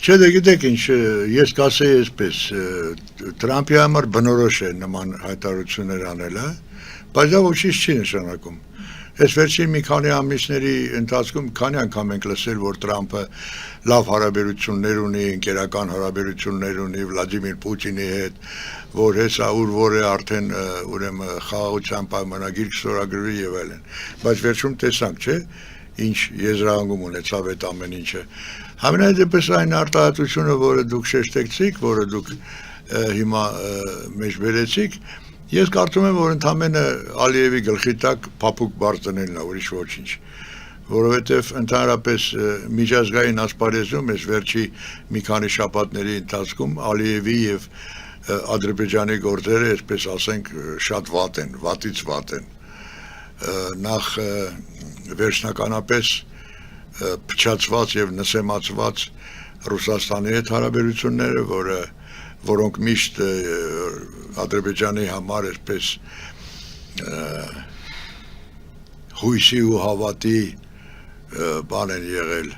Չէ, դե գիտեք ինչ, ես կասեի այսպես, Տրամփի համար բնորոշ է նման հայտարարություններ անելը, բայց դա ոչինչ չի նշանակում։ Այս վերջին մի քանի ամիսների ընթացքում քանի անգամ ենք լսել, որ Տրամփը լավ հարաբերություններ ունի, ընկերական հարաբերություններ ունի Վլադիմիր Պուտինի հետ, որ հեսա ուր որ է արդեն ուրեմն խաղաղության պայմանագիր կստորագրվի եւ այլն։ Բայց վերջում տեսանք, չէ՞, ինչ եզրահանգում ունեցավ այդ ամեն ինչը։ Համենայնդեպս այն արտահայտությունը, որը դուք շեշտեցիք, որը դուք հիմա մեջ բերեցիք, ես կարծում եմ, որ ընդամենը Ալիևի գլխի տակ փափուկ բարձ դնելն է, ուրիշ ոչինչ, որովհետև ընդհանրապես միջազգային ասպարեզում այս վերջի մի քանի շաբաթների ընթացքում Ալիևի եւ Ադրբեջանի գործերը, այսպես ասենք, շատ վատ են, վատից վատ են։ Նախ վերջնականապես փչացված եւ նսեմացված Ռուսաստանի հետ հարաբերությունները, որոնք միշտ Ադրբեջանի համար այսպես հույսի ու հավատի բան են եղել,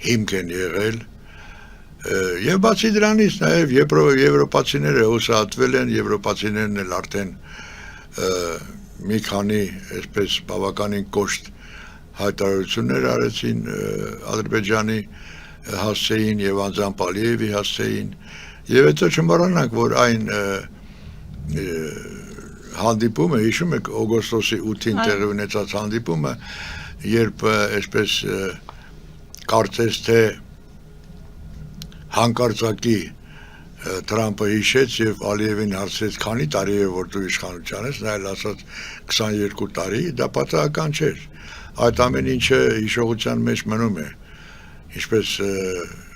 հիմք են եղել, եւ բացի դրանից նաեւ եվրոպացիները հուսահատվել են, եվրոպացիներն էլ արդեն մի քանի այսպես բավականին կոշտ հայտարարություններ արեցին Ադրբեջանի հասցեին եւ անձամբ Ալիևի հասցեին եւ հետո չմոռանանք, որ այն հանդիպումը, հիշում եք օգոստոսի 8-ին տեղի ունեցած հանդիպումը, երբ այսպես կարծես թե հանկարծակի Տրամփը հիշեց եւ Ալիևին հարցրեց, քանի տարի է որ դու իշխանության ես, նա էլ ասաց 22 տարի, դա պատահական չէր։ Այդ ամեն ինչը հիշողության մեջ մնում է, ինչպես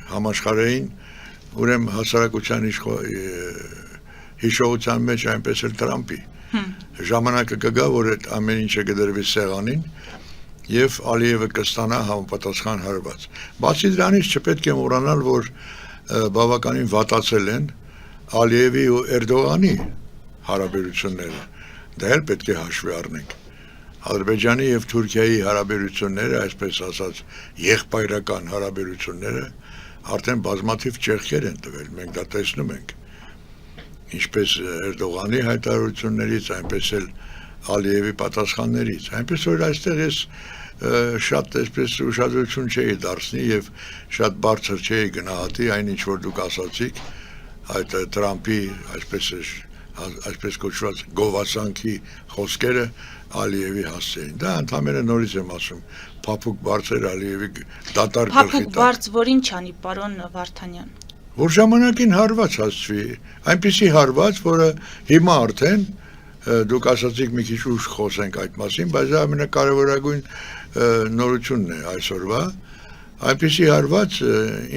համաշխարհային, ուրեմն հասարակության հիշողության մեջ այնպես էլ Տրամփի։ Ժամանակը կգա, որ այդ ամեն ինչը կդրվի սեղանին եւ Ալիևը կստանա համապատասխան հարված։ Բացի դրանից չպետք է մոռանալ, որ բավականին վատացել են Ալիևի ու Էրդողանի հարաբերությունները։ Դա էլ պետք է հաշվի առնենք։ Ադրբեջանի եւ Թուրքիայի հարաբերությունները, այսպես ասած, եղբայրական հարաբերությունները արդեն բազմաթիվ ճեղքեր են տվել, մենք դա տեսնում ենք։ Ինչպես Էրդողանի հայտարարություններից, այնպես էլ Ալիևի պատասխաններից։ Այնպես որ այստեղ ես շատ այսպես ուշադրություն չէի դարձնի եւ շատ բարձր չէի գնահատի այն ինչ որ դուք ասացիք, այդ Տրամփի այսպես կոչված գովասանքի խոսքերը Ալիևի հասցեին։ Դա ընդհանրապես նորից եմ ասում, փափուկ բարձր Ալիևի դատարկ գլխի տակ։ Փափուկ բարձ որին չանի, պարոն Վարդանյան։ Որ ժամանակին հարված հասցվի, այնպիսի հարված, որը հիմա արդեն դուք ասացիք մի քիչ ուշ խոսենք այդ մասին, բայց դա ամենակարևորագույն նորությունն է այսօրվա, այնպիսի հարված,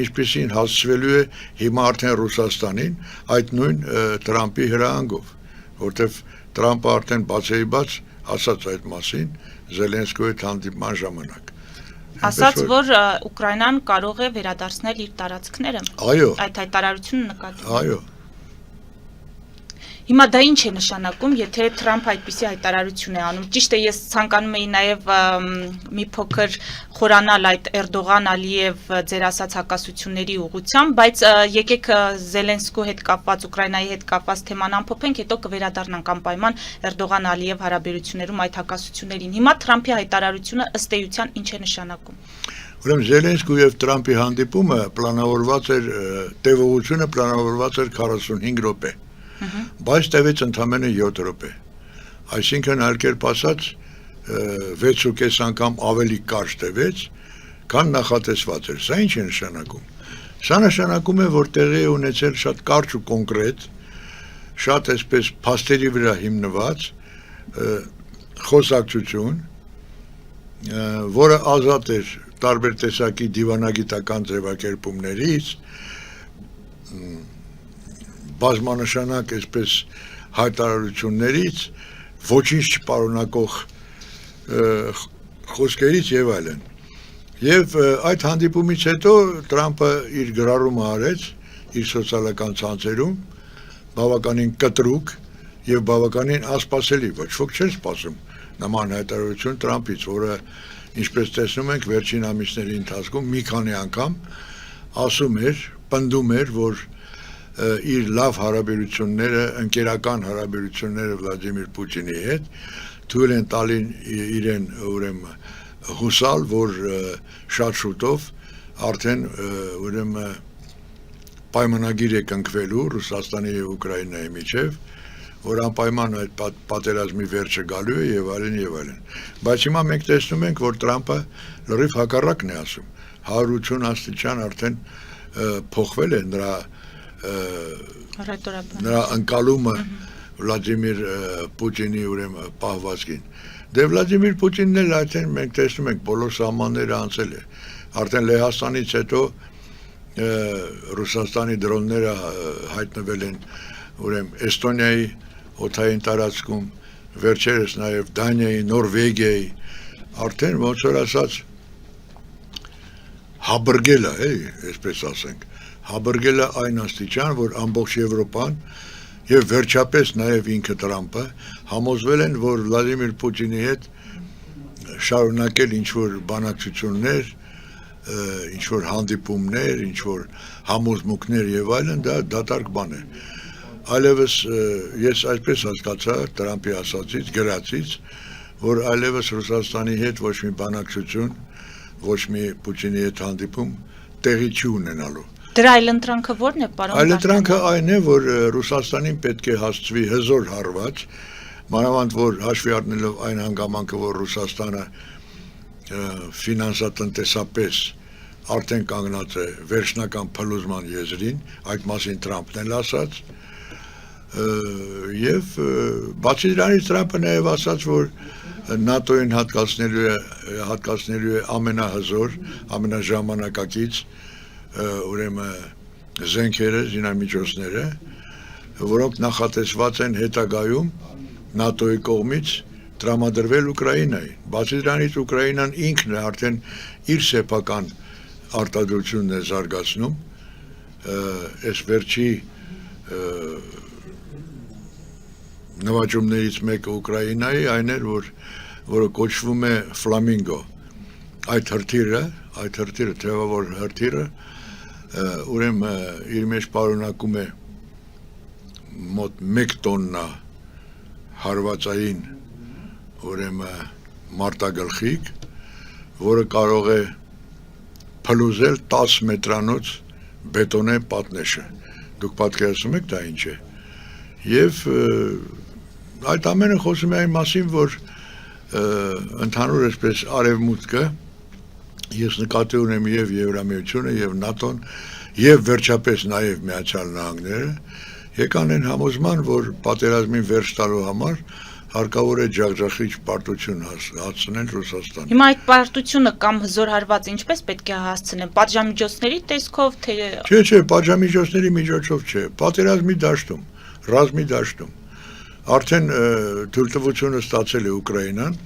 ինչպիսին հասցվելու է հիմա արդեն Ռուսաստանին այդ նույն Տրամփի հրահանգով, որտեվ Տրամփը արդեն բացեիբաց ասաց այդ մասին Զելենսկիի հետ հանդիպման ժամանակ։ Ասաց, որ Ուկրաինան կարող է վերադարձնել իր տարածքները։ Այո։ Այդ հայտարարությունը նկատվում։ Այո։ Հիմա դա ինչ է նշանակում, եթե Թրամփը այդպիսի հայտարարություն է անում։ Ճիշտ է, ես ցանկանում էի նաև մի փոքր խորանալ այդ Էրդողան-Ալիև ձեր ասած հակասությունների ուղղությամբ, բայց եկեք Զելենսկու հետ կապված, Ուկրաինայի հետ կապված թեման ամփոփենք, հետո կվերադառնանք անպայման Էրդողան-Ալիև հարաբերություններում այդ հակասություններին։ Հիմա Թրամփի հայտարարությունը ըստ էության ինչ է նշանակում։ Ուրեմն Զելենսկու եւ Տրամփի հանդիպումը պլանավորված էր, տևողությունը պլանավորված էր 45 րոպե։ Բայց տևեց ընդամենը 7 րոպե, այսինքն այլ կերպ ասած 6.5 անգամ ավելի կարճ տևեց, քան նախատեսված էր, սա ինչ է նշանակում, սա նշանակում է, որ տեղի է ունեցել շատ կարճ ու կոնկրետ, շատ այսպես փաստերի վրա հիմնված խոսակցություն, որը ազատ էր տարբեր տեսակի դիվանագիտական ձևակերպումներից, բազմանշանակ այսպես հայտարարություններից, ոչինչ չպարունակող խոսքերից եւ այլն։ Եվ այդ հանդիպումից հետո Տրամփը իր գրառումը արեց իր սոցիալական ցանցերում, բավականին կտրուկ եւ բավականին ասպասելի, ոչ ոք չէր սպասում նման հայտարարություն Տրամփից, որը ինչպես տեսնում ենք վերջին ամիսների ընթացքում մի քանի անգամ ասում էր պնդում էր, որ իր լավ հարաբերությունները, ընկերական հարաբերությունները Վլադիմիր Պուտինի հետ թույլ են տալին իրեն ուրեմն հուսալ, որ շատ շուտով արդեն ուրեմն պայմանագիր է կնքվելու Ռուսաստանի եւ Ուկրաինայի միջև, որ անպայման այդ պատերազմի վերջը գալու է եւ այլն եւ այլն։ Բայց հիմա մենք տեսնում ենք, որ Տրամպը լրիվ հակառակն է ասում։ 180 աստիճան արդեն փոխվել է նրա ընկալումը Վլադիմիր Պուտինի ուրեմն պահվածքին։ Դե Վլադիմիր Պուտինն էլ արդեն մենք տեսնում ենք բոլոր սահմանները անցել է։ Արդեն Լեհաստանից հետո Ռուսաստանի դրոնները հայտնվել են ուրեմն Էստոնիայի օդային տարածքում, վերջերս նաև Դանիայի, Նորվեգիայի, արդեն ոնց որ ասած հաբրգել է, այսպես ասենք, հաբրգել է այն աստիճան, որ ամբողջ Եվրոպան եւ վերջապես նաև ինքը Տրամպը համոզվել են, որ Վլադիմիր Պուտինի հետ շարունակել ինչ-որ բանակցություններ, ինչ-որ հանդիպումներ, ինչ-որ համոզմունքներ եւ այլն, դա դատարկ բան է։ Այլևս ես այսպես հասկացա Տրամպի ասածից, գրածից, որ այլևս Ռուսաստանի հետ ոչ մի բանակցություն, ոչ մի Պուտինի հետ հանդիպում տեղի չի ունենալու։ Դրա այլընտրանքը ո՞րն է, պարոն։ Այլընտրանքը այն է, որ Ռուսաստանին պետք է հասցվի հզոր հարված, մանավանդ որ հաշվի առնելով այն հանգամանքը, որ Ռուսաստանը ֆինանսատնտեսապես արդեն կանգնած է վերջնական փլուզման եզրին, այդ մասին Տրամպն էլ ասաց, եւ բացի դրանից Տրամպը նաեւ ասաց, որ ՆԱՏՕ-ին հատկացնելու է ամենահզոր, ամենաժամանակակից ուրեմն զենքերը, զինամիջոցները, որոնք նախատեսված են հետագայում ՆԱՏՕ-ի կողմից տրամադրվել Ուկրաինային։ Բացի դրանից Ուկրաինան ինքն է արդեն իր սեփական արտադրությունն է զարգացնում, այս վերջի նվաճումներից մեկը Ուկրաինայի այն էր, որը կոչվում է Ֆլամինգո։ Այդ հրթիռը, թևավոր հրթիռը, ուրեմն իր մեջ պարունակում է մոտ 1 տոննա հարվածային ուրեմն մարտագլխիկ, որը կարող է փլուզել 10 մետրանոց բետոնե պատնեշը։ Դուք պատկերացնում եք դա ինչ է։ Եվ այդ ամենը խոսում է այն մասին, որ ընդհանուր այսպես արևմուտքը, ես նկատի ունեմ եւ Եվրամիությունը եւ ՆԱՏՕ-ն եւ վերջապես նաեւ Միացյալ Նահանգները եկան են համոզման, որ պատերազմին վերջ տալու համար հարկավոր է ջախջախիչ պարտություն հասցնել Ռուսաստանին։ Հիմա այդ պարտությունը կամ հզոր հարված ինչպես պետք է հասցնեն, պատժամիջոցների տեսքով, թե Չէ, պատժամիջոցների միջոցով չէ, պատերազմի դաշտում, ռազմի դաշտում։ Արդեն թույլտվությունը ստացել է Ուկրաինան,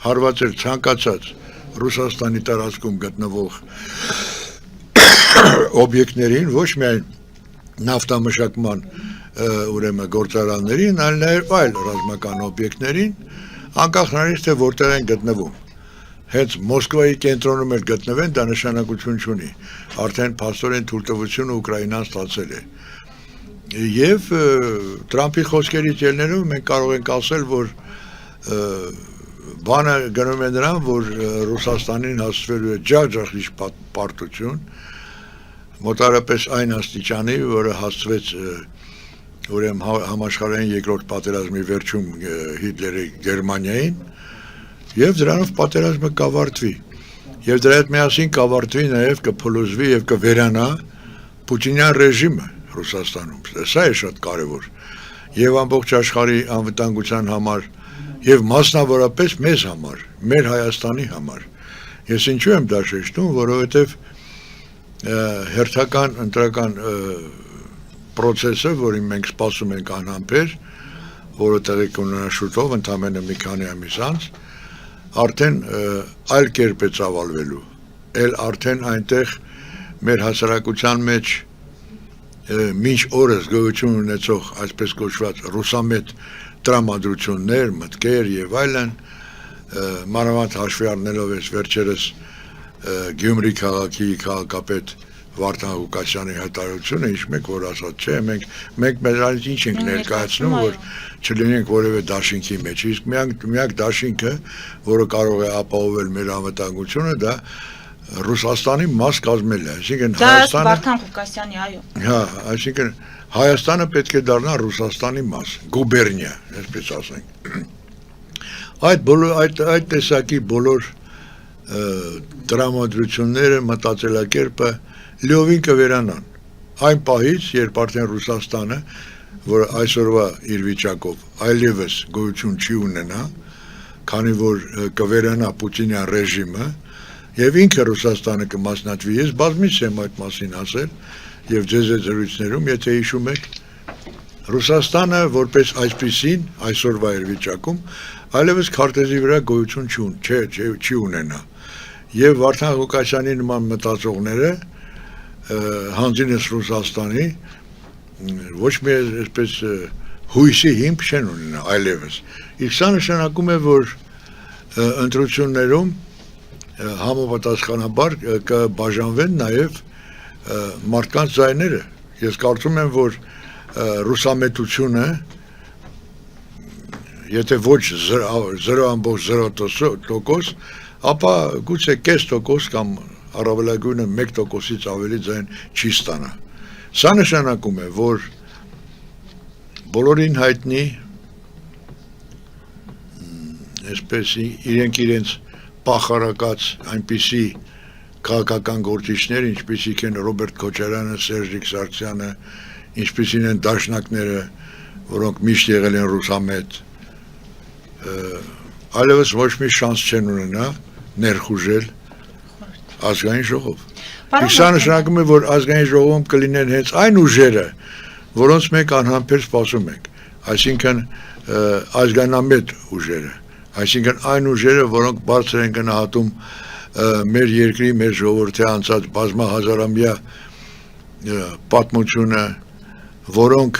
հարվածել ցանկացած Ռուսաստանի տարածքում գտնվող օբյեկտներին, ոչ միայն նավթամշակման ուրեմն գործարաններին, այլ նաև այլ ռազմական օբյեկտներին, անկախ նրանից թե որտեղ են գտնվում։ Հենց Մոսկվայի կենտրոնում էլ գտնվեն, դա նշանակություն չունի։ Արդեն փաստորեն թույլտվությունը Ուկրաինան ստացել է։ Եվ Տրամպի խոսքերից ելնելով մենք կարող ենք ասել, որ բանը գնում է նրան, որ Ռուսաստանին հասցվելու է ջախջախիչ պարտություն, մոտարապես այն աստիճանի, որը հասցվեց ուրեմն համաշխարհային երկրորդ պատերազմի վերջում Հիտլերի Գերմանիային, եւ դրանով պատերազմը կավարտվի։ Եվ դրա հետ միասին կավարտվի նաեւ կփլուզվի եւ կվերանա Պուտինյան ռեժիմը Ռուսաստանում։ Սա է շատ կարևոր։ Եվ ամբողջ աշխարհի անվտանգության համար եւ մասնավորապես մեզ համար, մեր Հայաստանի համար։ Ես ինչու եմ դա շեշտում, որովհետեւ հերթական ընտրական process-ը, որին մենք սպասում ենք անհամբեր, որը տեղի կունենա շուտով, ընդամենը մի քանի ամիս անց, արդեն այլ կերպ է ծավալվելու։ Էլ արդեն այնտեղ մեր հասարակության մեջ մինչ օրս գոյություն ունեցող այսպես կոչված ռուսամետ տրամադրություններ, մտքեր եւ այլն, մանավանդ հաշվի առնելով այս վերջերս Գյումրի քաղաքի քաղաքապետ Վարդան Ղուկասյանի հայտարարությունը, ինչ մեկ որ ասած, չէ, մենք մեզանից ինչ ենք ներկայացնում, որ չլինենք որևէ դաշինքի մեջ, իսկ միակ դաշինքը, որը կարող է ապահովել մեր անվտանգությունը, դա Ռուսաստանի մաս կազմելն է, այսինքն Հայաստանը Վարդան Ղուկասյանի, այո։ Հա, այսինքն Հայաստանը պետք է դառնա Ռուսաստանի մաս, գուբերնիա, այսպես ասենք։ Այդ տեսակի բոլոր տրամադրությունները, մտածելակերպը լիովին կվերանան։ Այն պահից, երբ արդեն Ռուսաստանը, որ այսօրվա իր վիճակով այլևս գոյություն չի ունենա, քանի որ կվերանա Պուտինյան ռեժիմը, եւ ինքը Ռուսաստանը կմասնատվի, ես բազմիցս եմ այդ մասին ասել, եւ ձեզ զրույցներում, եթե հիշում եք, Ռուսաստանը որպես այսպիսին այսօրվա իր վիճակում այլևս քարտեզի վրա գոյություն չի ունենա։ Եվ Վարդան Ղուկասյանի նման մտածողները հանձինս Ռուսաստանի ոչ մի այսպես հույսի հիմք չեն ունենա այլևս։ Իսկ սա նշանակում է, որ ընտրություններում համապատասխանաբար կբաժանվեն նաև մարդկանց ձայները։ Ես կարծում եմ, որ ռուսամետությունը, եթե ոչ 0.0%, ապա գուցե կես տոկոս կամ առավելագույնը 1%-ից ավելի ձայն չի ստանա։ Սա նշանակում է, որ բոլորին հայտնի այսպես իրենց պախարակած այնպիսի քաղաքական գործիչներ, ինչպիսիք են Ռոբերտ Քոչարյանը, Սերժիկ Սարգսյանը, ինչպիսին են դաշնակները, որոնք միշտ եղել են ռուսամետ, այլևս ոչ մի շանս չեն ունենա ներխուժել ազգային ժողով։ Սա նշանակում է, որ ազգային ժողովում կլինեն հենց այն ուժերը, որոնց մենք անհամբեր սպասում ենք, այսինքն ազգանամետ ուժերը, այսինքն այն ուժերը, որոնք բարձր են գնահատում մեր երկրի, մեր ժողովրդի անցած բազմահազարամյա պատմությունը, որոնք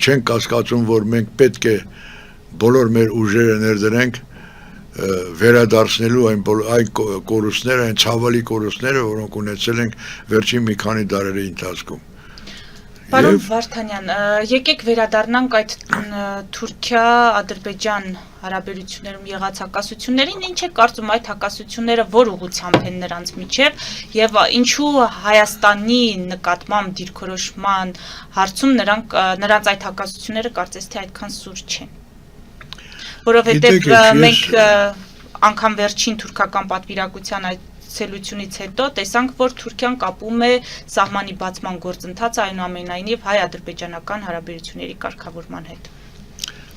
չեն կասկածում, որ մենք պետք է բոլոր մեր ուժերը ներդրենք վերադարձնելու այն կորուստները, այն ցավալի կորուստները, որոնք ունեցել ենք վերջին մի քանի դարերի ընթացքում։ Պարոն Վարդանյան, եկեք վերադառնանք այդ Թուրքիա-Ադրբեջան հարաբերություններում եղած հակասություններին, ինչ է կարծում այդ հակասությունները որ ուղղությամբ են նրանց միջև եւ ինչու Հայաստանի նկատմամբ դիրքորոշման հարցում նրանց այդ հակասությունները կարծես թե այդքան սուր չեն։ Որովհետեւ մենք անգամ վերջին թուրքական պատվիրակության այցելությունից հետո տեսանք, որ Թուրքիան կապում է սահմանի բացման գործընթացը այնուամենայնիվ հայ-ադրբեջանական հարաբերությունների կարգավորման հետ։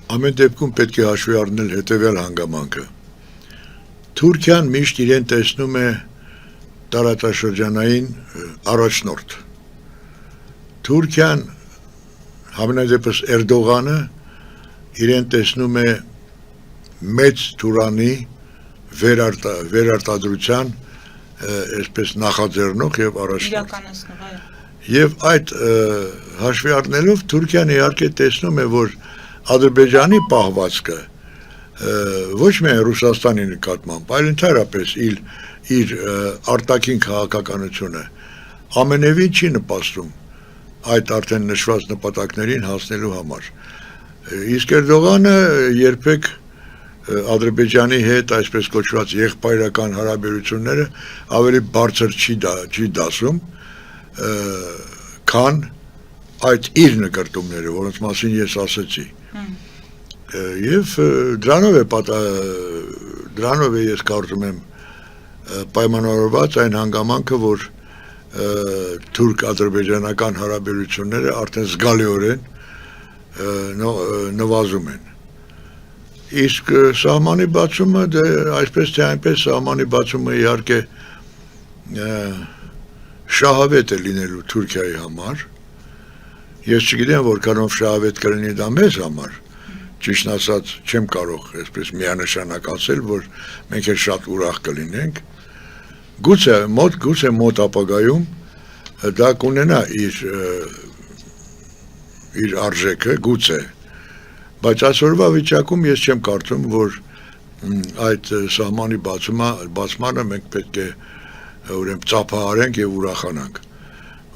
Ամեն դեպքում պետք է հաշվի առնել հետևյալ հանգամանքը։ Թուրքիան միշտ իրեն տեսնում է տարածաշրջանային առաջնորդ։ Թուրքիան, համենայնդեպս Էրդողանը, իրեն տեսնում է մեծ Թուրանի վերարտադրության այսպես նախաձեռնող եւ առաջնորդ։ Եվ այդ հաշվի առնելով Թուրքիան իհարկե տեսնում է, որ Ադրբեջանի պահվածքը ոչ միայն Ռուսաստանի նկատմամբ, այլ ընդհանրապես իր արտաքին քաղաքականությունը ամենևին չի նպաստում այդ արդեն նշված նպատակներին հասնելու համար։ Իսկ Էրդողանը երբեք Ադրբեջանի հետ այսպես կոչված եղբայրական հարաբերությունները ավելի բարձր չի դասում, քան այդ իր նկարտումները, որոնց մասին ես ասեցի։ Եվ դրանով է ես կարծում եմ պայմանավորված այն հանգամանքը, որ թուրք-ադրբեջանական հարաբերությունները արդեն զգալիորեն նվազում են։ Իսկ սահմանի բացումը, այսպես թե այնպես սահմանի բացումը իհարկե շահավետ է լինելու Թուրքիայի համար։ Ես չգիտեմ որքանով շահավետ կլինի դա մեզ համար, ճիշտ ասած չեմ կարող այսպես միանշանակ ասել, որ մենք էլ շատ ուրախ կլինենք։ Գուցե մոտ ապագայում դա կունենա իր արժեքը, գուցե, բայց այսօրվա վիճակում ես չեմ կարծում, որ այդ սահմանի բացմանը մենք պետք է ուրեմն ծափահարենք եւ ուրախանանք։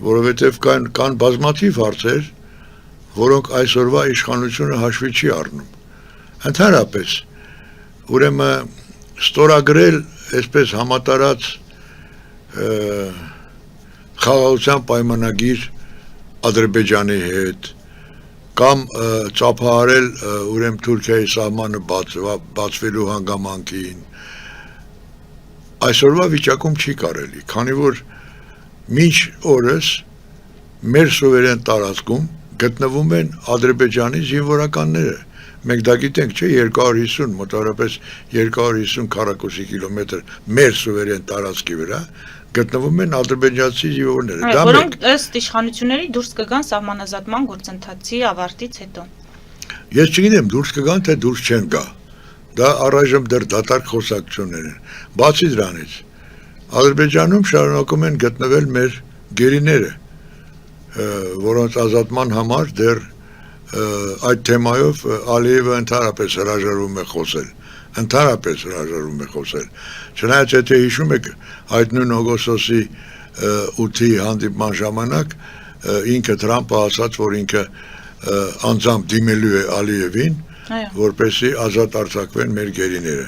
որովհետև կան բազմաթիվ հարցեր, որոնք այսօրվա իշխանությունը հաշվի չի առնում։ Ընդհանրապես, ուրեմն ստորագրել այսպես համատարած խաղաղության պայմանագիր Ադրբեջանի հետ կամ ծափահարել ուրեմն Թուրքիայի սահմանը բացվելու հանգամանքին այսօրվա վիճակում չի կարելի, քանի որ մինչ օրս մեր սուվերեն տարածքում գտնվում են Ադրբեջանի զինվորականները։ Մենք դա գիտենք, չէ, 250, մոտավորապես 250 քառակուսի կիլոմետր մեր սուվերեն տարածքի վրա գտնվում են ադրբեջանցի զինվորները։ Որոնք ըստ իշխանությունների դուրս կգան սահմանազատման գործընթացի ավարտից հետո։ Ես չգիտեմ դուրս կգան, թե դուրս չեն գա։ Դա առայժմ դեռ դատարկ խոսակցություններ են։ Բացի դրանից, Ադրբեջանում շարունակում են գտնվել մեր գերիները, որոնց ազատման համար դեռ այդ թեմայով Ալիևը ընդհանրապես հրաժարվում է խոսել։ Չնայած եթե հիշում եք այդ նույն օգոստոսի 8-ի հանդիպման ժամանակ ինքը Թրամփը ասաց, որ ինքը անձամբ դիմելու է Ալիևին, որպեսզի ազատ արձակվեն մեր գերիները։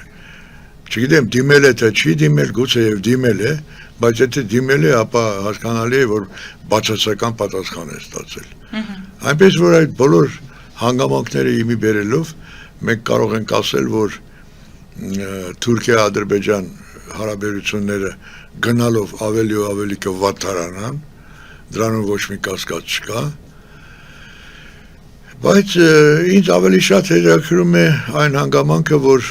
Չգիտեմ դիմել է թե չի դիմել, գուցե եւ դիմել է, բայց եթե դիմել է, ապա հասկանալի է, որ բացասական պատասխան է ստացել։ Այնպես որ այդ բոլոր հանգամանքները իմի բերելով մենք կարող ենք ասել, որ Թուրքիա-Ադրբեջան հարաբերությունները գնալով ավելի ու ավելի կվատարանան, դրանում ոչ մի կասկած չկա, բայց ինձ ավելի շատ հետաքրքրում է այն հանգամանքը, որ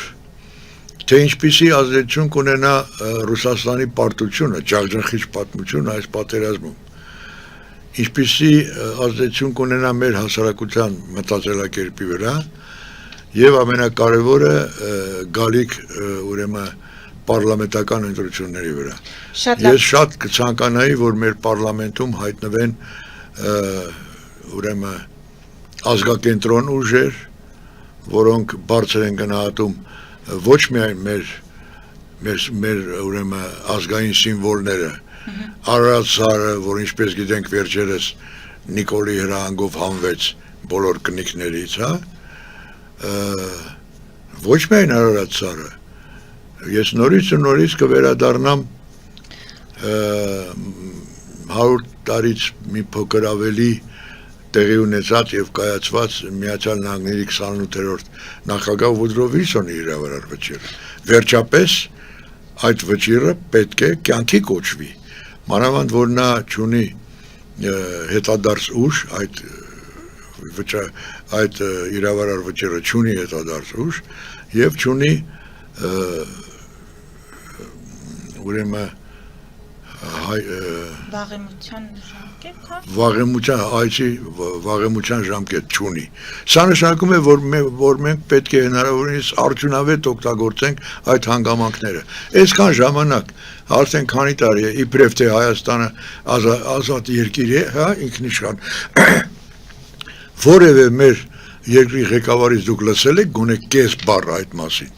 թե ինչպիսի ազդեցություն կունենա Ռուսաստանի պարտությունը, ջախջախիչ պատմությունը այս պատերազմում, ինչպիսի ազդեցություն կունենա մեր հասարակության մտածելակերպի վրա եւ ամենակարևորը գալիք ուրեմն պարլամենտական ընտրությունների վրա։ Ես շատ կցանկանայի, որ մեր պարլամենտում հայտնվեն ուրեմն ազգակենտրոն ուժեր, որոնք բարձր են գնահատում ոչ միայն մեր ուրեմն ազգային սիմվոլները, Արարատ սարը, որ ինչպես գիտենք վերջերս Նիկոլի հրահանգով հանվեց բոլոր կնիկներից, ոչ միայն Արարատ սարը, ես նորից կվերադառնամ 100 տարից մի փոքր ավելի տեղի ունեցած եւ կայացված Միացյալ Նահանգների 28-րդ նախագահ Վուդրո Վիլսոնի իրավարար վճիռը։ Վերջապես այդ վճիռը պետք է կյանքի կոչվի, մանավանդ որ նա չունի հետադարձ ուժ, այդ իրավարար վճիռը չունի հետադարձ ուժ եւ չունի ուրեմն վաղեմության ժամկետ չունի։ Սա նշանակում է, որ մենք պետք է հնարավորինս արդյունավետ օգտագործենք այդ հանգամանքները։ Այսքան ժամանակ, արդեն քանի տարի է, իբրև թե Հայաստանը ազատ երկիր է, ինքնիշխան, որևէ մեր երկրի ղեկավարից դուք լսել եք գոնե կես բառ այդ մասին։